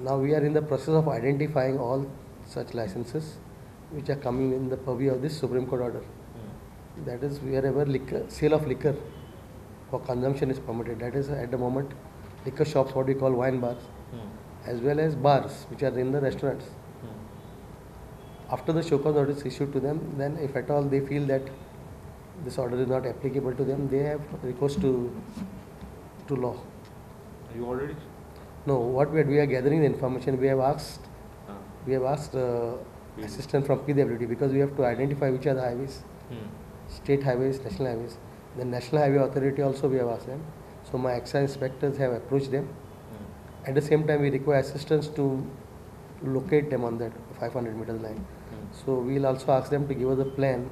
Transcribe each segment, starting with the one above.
Now we are in the process of identifying all such licenses which are coming in the purview of this Supreme Court order. That is wherever sale of liquor for consumption is permitted. That is at the moment liquor shops, what we call wine bars, as well as bars which are in the restaurants. After the show cause order is issued to them, then if at all they feel that this order is not applicable to them, they have recourse to law. You already? No, what we are gathering the information. We have asked assistance from PWD because we have to identify which are the highways, state highways, national highways. The National Highway Authority also we have asked them. So my excise inspectors have approached them. At the same time, we require assistance to locate them on that 500 meters line. So we will also ask them to give us a plan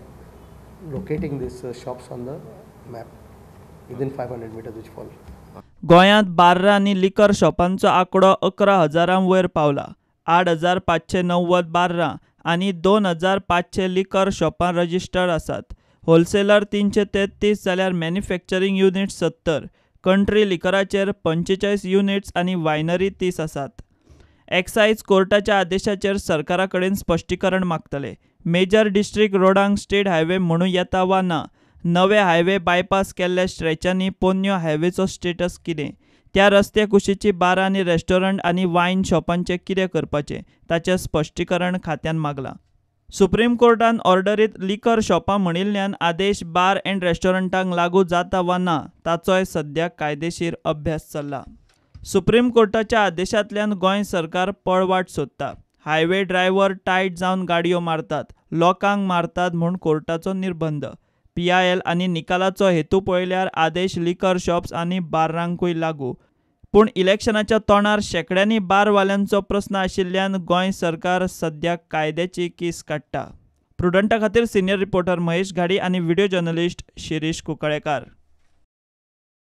locating these shops on the map within 500 meters which fall. गोंयांत बार्रां आनी liquor शॉपांचो आंकडो 11,000 वयर पावला. 8,590 बार्रां आनी 2,500 liquor शॉपां registered आसात. Wholesaler 333 जाल्यार manufacturing units 70, country लिकराचेर 45 units आनी winery 30 आसात. एक्सायज कोर्टाच्या आदेशाचेर सरकारा कडेन स्पश्टीकरण मागतले. मेजर डिस्ट्रिक्ट रोडांक स्टेट हायवे म्हणूं येता वा ना, नवे हायवे बायपास केल्ल्या स्ट्रेचांनी पोन्न्यो हायवेचो स्टेटस कितें, त्या रस्ते कुशीची बार आनी रेस्टॉरंट आनी वायन शॉपांचें कितें करपाचें ताचें स्पश्टीकरण खात्यान मागलां. सुप्रीम कोर्टान ऑर्डरींत लिकर शॉपां म्हणिल्ल्यान आदेश बार अँड रेस्टॉरंटांक लागू जाता वा ना ताचोय सद्या कायदेशीर अभ्यास चल्ला. सुप्रीम कोर्टाच्या आदेशांतल्यान गोंय सरकार पळवाट सोदता. हायवे ड्रायव्हर टायट जावन गाडयो मारतात, लोकांक मारतात म्हूण कोर्टाचो निर्बंध. PIL आनी निकालाचो हेतू पळयल्यार आदेश लिकर शॉप्स आनी बार्रांकूय लागू. पूण इलेक्शनाच्या तोंडार शेकड्यांनी बारवाल्यांचो प्रस्न आशिल्ल्यान गोंय सरकार सद्या कायद्याची कीस काडटा. प्रुडंटा खातीर सिनियर रिपोर्टर महेश घाडी आनी व्हिडिओ जर्नलिस्ट शिरीश कुंकळेकार.